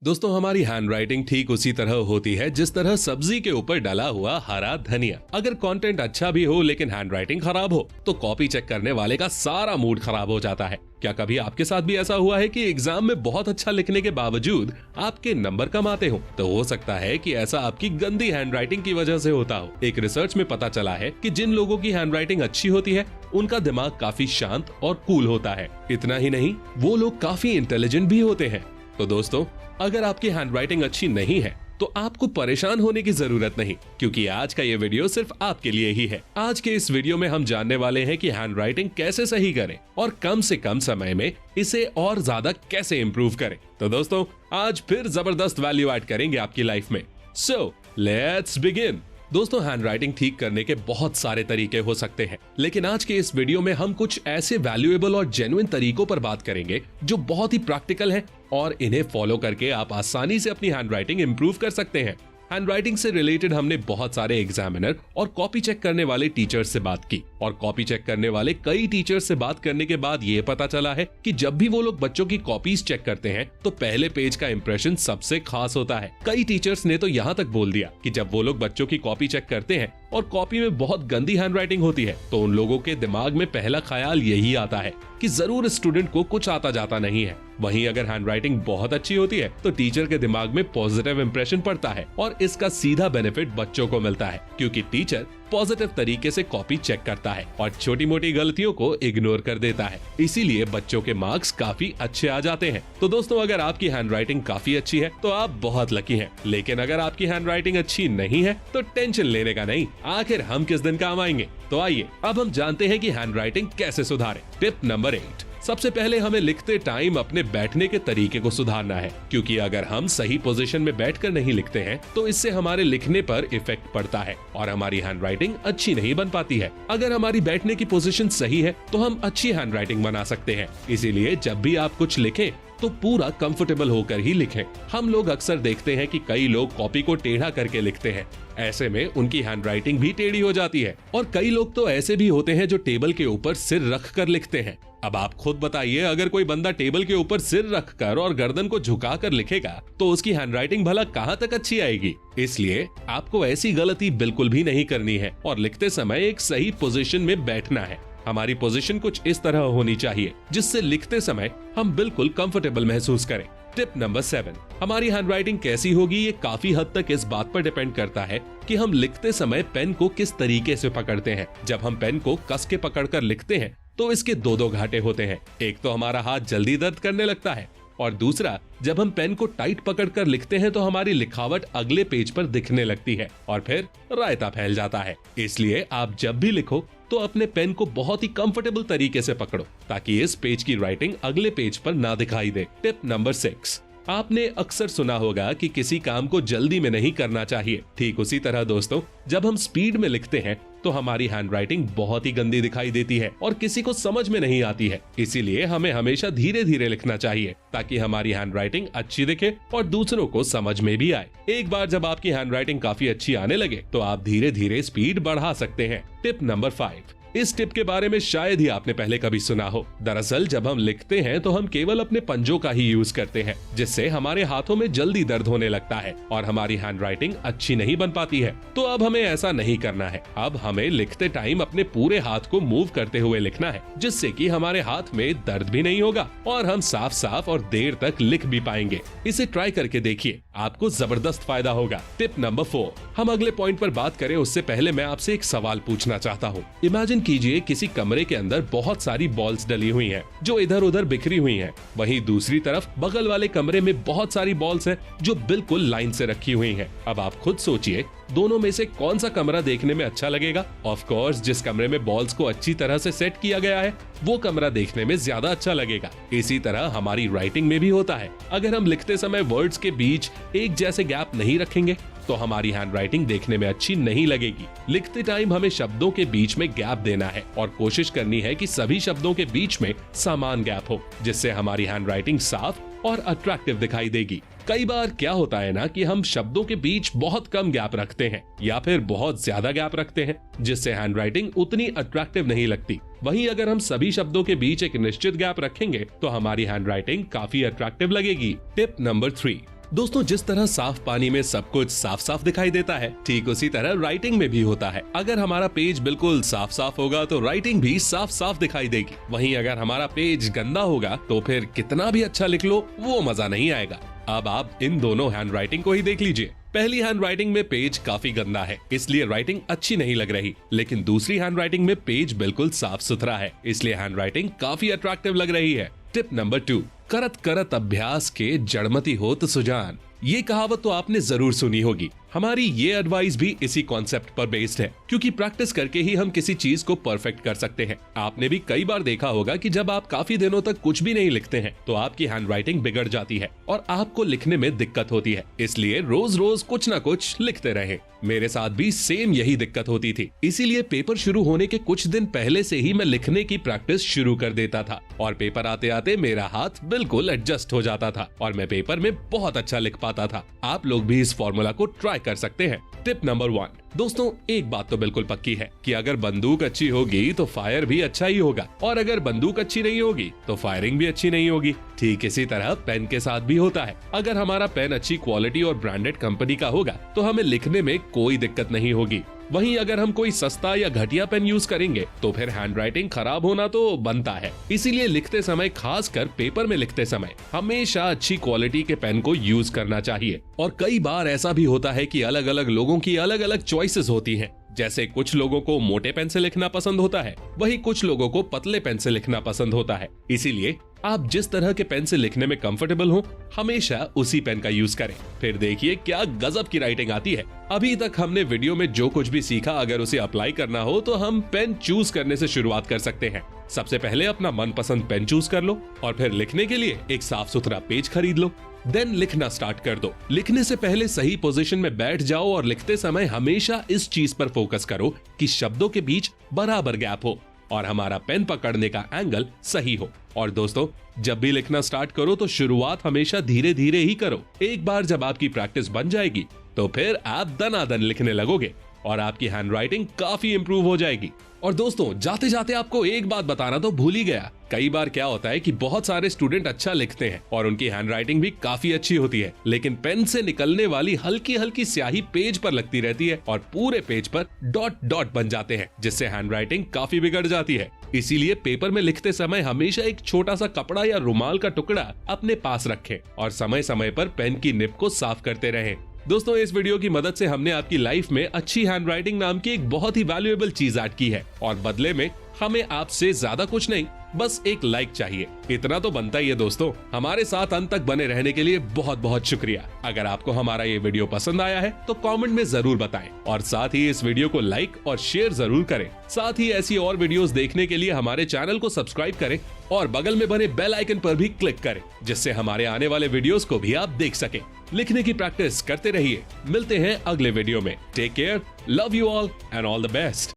दोस्तों हमारी हैंडराइटिंग ठीक उसी तरह होती है जिस तरह सब्जी के ऊपर डला हुआ हरा धनिया। अगर कंटेंट अच्छा भी हो लेकिन हैंडराइटिंग खराब हो तो कॉपी चेक करने वाले का सारा मूड खराब हो जाता है। क्या कभी आपके साथ भी ऐसा हुआ है कि एग्जाम में बहुत अच्छा लिखने के बावजूद आपके नंबर कम आते हो? तो हो सकता है कि ऐसा आपकी गंदी हैंडराइटिंग की वजह से होता हो। एक रिसर्च में पता चला है कि जिन लोगों की हैंडराइटिंग अच्छी होती है उनका दिमाग काफी शांत और कूल होता है। इतना ही नहीं, वो लोग काफी इंटेलिजेंट भी होते हैं। तो दोस्तों, अगर आपकी हैंडराइटिंग अच्छी नहीं है तो आपको परेशान होने की जरूरत नहीं, क्योंकि आज का ये वीडियो सिर्फ आपके लिए ही है। आज के इस वीडियो में हम जानने वाले हैं कि हैंडराइटिंग कैसे सही करें और कम से कम समय में इसे और ज्यादा कैसे इंप्रूव करें। तो दोस्तों, आज फिर जबरदस्त वैल्यू ऐड करेंगे आपकी लाइफ में। So let's begin. दोस्तों, हैंडराइटिंग ठीक करने के बहुत सारे तरीके हो सकते हैं, लेकिन आज के इस वीडियो में हम कुछ ऐसे वैल्यूएबल और जेन्युइन तरीकों पर बात करेंगे जो बहुत ही प्रैक्टिकल हैं और इन्हें फॉलो करके आप आसानी से अपनी हैंडराइटिंग इंप्रूव कर सकते हैं। हैंडराइटिंग से रिलेटेड हमने बहुत सारे एग्जामिनर और कॉपी चेक करने वाले टीचर्स से बात की, और कॉपी चेक करने वाले कई टीचर्स से बात करने के बाद ये पता चला है कि जब भी वो लोग बच्चों की कॉपीज चेक करते हैं तो पहले पेज का इंप्रेशन सबसे खास होता है। कई टीचर्स ने तो यहाँ तक बोल दिया कि जब वो लोग बच्चों की कॉपी चेक करते हैं और कॉपी में बहुत गंदी हैंडराइटिंग होती है तो उन लोगों के दिमाग में पहला ख्याल यही आता है कि जरूर स्टूडेंट को कुछ आता जाता नहीं है। वहीं अगर हैंडराइटिंग बहुत अच्छी होती है तो टीचर के दिमाग में पॉजिटिव इंप्रेशन पड़ता है और इसका सीधा बेनिफिट बच्चों को मिलता है, क्योंकि टीचर पॉजिटिव तरीके से कॉपी चेक करता है और छोटी मोटी गलतियों को इग्नोर कर देता है। इसीलिए बच्चों के मार्क्स काफी अच्छे आ जाते हैं। तो दोस्तों, अगर आपकी हैंडराइटिंग काफी अच्छी है तो आप बहुत लकी हैं, लेकिन अगर आपकी हैंडराइटिंग अच्छी नहीं है तो टेंशन लेने का नहीं, आखिर हम किस दिन काम आएंगे। तो आइए अब हम जानते हैं कि हैंडराइटिंग कैसे सुधारें। Tip number 8। सबसे पहले हमें लिखते टाइम अपने बैठने के तरीके को सुधारना है, क्योंकि अगर हम सही पोजीशन में बैठकर नहीं लिखते हैं तो इससे हमारे लिखने पर इफेक्ट पड़ता है और हमारी हैंडराइटिंग अच्छी नहीं बन पाती है। अगर हमारी बैठने की पोजीशन सही है तो हम अच्छी हैंडराइटिंग बना सकते हैं। इसीलिए जब भी आप कुछ लिखें तो पूरा कंफर्टेबल होकर ही लिखें। हम लोग अक्सर देखते हैं कि कई लोग कॉपी को टेढ़ा करके लिखते हैं, ऐसे में उनकी हैंडराइटिंग भी टेढ़ी हो जाती है। और कई लोग तो ऐसे भी होते हैं जो टेबल के ऊपर सिर रख कर लिखते हैं। अब आप खुद बताइए, अगर कोई बंदा टेबल के ऊपर सिर रखकर और गर्दन को झुकाकर लिखेगा तो उसकी हैंडराइटिंग भला कहां तक अच्छी आएगी। इसलिए आपको ऐसी गलती बिल्कुल भी नहीं करनी है और लिखते समय एक सही पोजीशन में बैठना है। हमारी पोजीशन कुछ इस तरह होनी चाहिए जिससे लिखते समय हम बिल्कुल कंफर्टेबल महसूस करें। Tip number 7। हमारी हैंडराइटिंग कैसी होगी ये काफी हद तक इस बात पर डिपेंड करता है कि हम लिखते समय पेन को किस तरीके से पकड़ते हैं। जब हम पेन को कस के पकड़कर लिखते हैं तो इसके दो घाटे होते हैं। एक तो हमारा हाथ जल्दी दर्द करने लगता है और दूसरा, जब हम पेन को टाइट पकड़कर लिखते हैं तो हमारी लिखावट अगले पेज पर दिखने लगती है और फिर रायता फैल जाता है। इसलिए आप जब भी लिखो तो अपने पेन को बहुत ही कंफर्टेबल तरीके से पकड़ो ताकि इस पेज की राइटिंग अगले पेज पर ना दिखाई दे। Tip number 6। आपने अक्सर सुना होगा कि किसी काम को जल्दी में नहीं करना चाहिए। ठीक उसी तरह दोस्तों, जब हम स्पीड में लिखते हैं तो हमारी हैंडराइटिंग बहुत ही गंदी दिखाई देती है और किसी को समझ में नहीं आती है। इसीलिए हमें हमेशा धीरे धीरे लिखना चाहिए ताकि हमारी हैंडराइटिंग अच्छी दिखे और दूसरों को समझ में भी आए। एक बार जब आपकी हैंडराइटिंग काफी अच्छी आने लगे तो आप धीरे धीरे स्पीड बढ़ा सकते हैं। Tip number 5। इस टिप के बारे में शायद ही आपने पहले कभी सुना हो। दरअसल जब हम लिखते हैं तो हम केवल अपने पंजों का ही यूज करते हैं, जिससे हमारे हाथों में जल्दी दर्द होने लगता है और हमारी हैंडराइटिंग अच्छी नहीं बन पाती है। तो अब हमें ऐसा नहीं करना है। अब हमें लिखते टाइम अपने पूरे हाथ को मूव करते हुए लिखना है, जिससे कि हमारे हाथ में दर्द भी नहीं होगा और हम साफ साफ और देर तक लिख भी पाएंगे। इसे ट्राई करके देखिए, आपको जबरदस्त फायदा होगा। Tip number 4। हम अगले पॉइंट पर बात करें उससे पहले मैं आपसे एक सवाल पूछना चाहता हूँ। इमेजिन कीजिए किसी कमरे के अंदर बहुत सारी बॉल्स डली हुई हैं जो इधर उधर बिखरी हुई हैं। वहीं दूसरी तरफ बगल वाले कमरे में बहुत सारी बॉल्स हैं जो बिल्कुल लाइन से रखी हुई हैं। अब आप खुद सोचिए, दोनों में से कौन सा कमरा देखने में अच्छा लगेगा? ऑफ कोर्स जिस कमरे में बॉल्स को अच्छी तरह से सेट किया गया है वो कमरा देखने में ज्यादा अच्छा लगेगा। इसी तरह हमारी राइटिंग में भी होता है। अगर हम लिखते समय वर्ड्स के बीच एक जैसे गैप नहीं रखेंगे तो हमारी हैंडराइटिंग देखने में अच्छी नहीं लगेगी। लिखते टाइम हमें शब्दों के बीच में गैप देना है और कोशिश करनी है कि सभी शब्दों के बीच में समान गैप हो, जिससे हमारी हैंडराइटिंग साफ और अट्रैक्टिव दिखाई देगी। कई बार क्या होता है ना कि हम शब्दों के बीच बहुत कम गैप रखते हैं या फिर बहुत ज्यादा गैप रखते हैं, जिससे हैंडराइटिंग उतनी अट्रैक्टिव नहीं लगती। वहीं अगर हम सभी शब्दों के बीच एक निश्चित गैप रखेंगे तो हमारी हैंडराइटिंग काफी अट्रैक्टिव लगेगी। Tip number 3। दोस्तों, जिस तरह साफ पानी में सब कुछ साफ साफ दिखाई देता है, ठीक उसी तरह राइटिंग में भी होता है। अगर हमारा पेज बिल्कुल साफ साफ होगा तो राइटिंग भी साफ साफ दिखाई देगी। वहीं अगर हमारा पेज गंदा होगा तो फिर कितना भी अच्छा लिख लो, वो मजा नहीं आएगा। अब आप इन दोनों हैंड राइटिंग को ही देख लीजिए। पहली हैंड राइटिंग में पेज काफी गंदा है, इसलिए राइटिंग अच्छी नहीं लग रही। लेकिन दूसरी हैंड राइटिंग में पेज बिल्कुल साफ सुथरा है, इसलिए हैंड राइटिंग काफी अट्रैक्टिव लग रही है। टिप नंबर 2, करत करत अभ्यास के जड़मती होत सुजान। ये कहावत तो आपने जरूर सुनी होगी। हमारी ये एडवाइस भी इसी कॉन्सेप्ट पर बेस्ड है, क्योंकि प्रैक्टिस करके ही हम किसी चीज को परफेक्ट कर सकते हैं। आपने भी कई बार देखा होगा कि जब आप काफी दिनों तक कुछ भी नहीं लिखते हैं तो आपकी हैंडराइटिंग बिगड़ जाती है और आपको लिखने में दिक्कत होती है। इसलिए रोज रोज कुछ न कुछ लिखते रहें। मेरे साथ भी सेम यही दिक्कत होती थी, इसीलिए पेपर शुरू होने के कुछ दिन पहले से ही मैं लिखने की प्रैक्टिस शुरू कर देता था और पेपर आते आते मेरा हाथ बिल्कुल एडजस्ट हो जाता था और मैं पेपर में बहुत अच्छा लिख पाता था। आप लोग भी इस फॉर्मूला को ट्राई कर सकते हैं। टिप नंबर 1, दोस्तों, एक बात तो बिल्कुल पक्की है कि अगर बंदूक अच्छी होगी तो फायर भी अच्छा ही होगा, और अगर बंदूक अच्छी नहीं होगी तो फायरिंग भी अच्छी नहीं होगी। ठीक इसी तरह पेन के साथ भी होता है। अगर हमारा पेन अच्छी क्वालिटी और ब्रांडेड कंपनी का होगा तो हमें लिखने में कोई दिक्कत नहीं होगी। वहीं अगर हम कोई सस्ता या घटिया पेन यूज करेंगे तो फिर हैंडराइटिंग खराब होना तो बनता है। इसीलिए लिखते समय, खासकर पेपर में लिखते समय, हमेशा अच्छी क्वालिटी के पेन को यूज करना चाहिए। और कई बार ऐसा भी होता है कि अलग अलग लोगों की अलग अलग चॉइसेस होती हैं। जैसे कुछ लोगों को मोटे पेन से लिखना पसंद होता है, वहीं कुछ लोगों को पतले पेन से लिखना पसंद होता है। इसीलिए आप जिस तरह के पेन से लिखने में कंफर्टेबल हो, हमेशा उसी पेन का यूज करें। फिर देखिए क्या गजब की राइटिंग आती है। अभी तक हमने वीडियो में जो कुछ भी सीखा, अगर उसे अप्लाई करना हो तो हम पेन चूज करने से शुरुआत कर सकते हैं। सबसे पहले अपना मनपसंद पेन चूज कर लो और फिर लिखने के लिए एक साफ सुथरा पेज खरीद लो। देन लिखना स्टार्ट कर दो। लिखने से पहले सही पोजीशन में बैठ जाओ और लिखते समय हमेशा इस चीज पर फोकस करो कि शब्दों के बीच बराबर गैप हो और हमारा पेन पकड़ने का एंगल सही हो। और दोस्तों, जब भी लिखना स्टार्ट करो तो शुरुआत हमेशा धीरे धीरे ही करो। एक बार जब आपकी प्रैक्टिस बन जाएगी तो फिर आप दनादन लिखने लगोगे और आपकी हैंडराइटिंग काफी इंप्रूव हो जाएगी। और दोस्तों, जाते जाते आपको एक बात बताना तो भूल ही गया। कई बार क्या होता है कि बहुत सारे स्टूडेंट अच्छा लिखते हैं और उनकी हैंडराइटिंग भी काफी अच्छी होती है, लेकिन पेन से निकलने वाली हल्की हल्की स्याही पेज पर लगती रहती है और पूरे पेज पर डॉट डॉट बन जाते हैं, जिससे हैंडराइटिंग काफी बिगड़ जाती है। इसीलिए पेपर में लिखते समय हमेशा एक छोटा सा कपड़ा या रुमाल का टुकड़ा अपने पास रखें और समय समय पर पेन की निब को साफ करते रहें। दोस्तों, इस वीडियो की मदद से हमने आपकी लाइफ में अच्छी हैंडराइटिंग नाम की एक बहुत ही वैल्यूएबल चीज ऐड की है और बदले में हमें आपसे ज्यादा कुछ नहीं, बस एक लाइक चाहिए। इतना तो बनता ही है। दोस्तों, हमारे साथ अंत तक बने रहने के लिए बहुत बहुत शुक्रिया। अगर आपको हमारा ये वीडियो पसंद आया है तो कमेंट में जरूर बताएं और साथ ही इस वीडियो को लाइक और शेयर जरूर करें। साथ ही ऐसी और वीडियोस देखने के लिए हमारे चैनल को सब्सक्राइब करें और बगल में बने बेल आइकन पर भी क्लिक करें, जिससे हमारे आने वाले वीडियोस को भी आप देख सकें। लिखने की प्रैक्टिस करते रहिए। मिलते हैं अगले वीडियो में। Take care, love you all and all the best.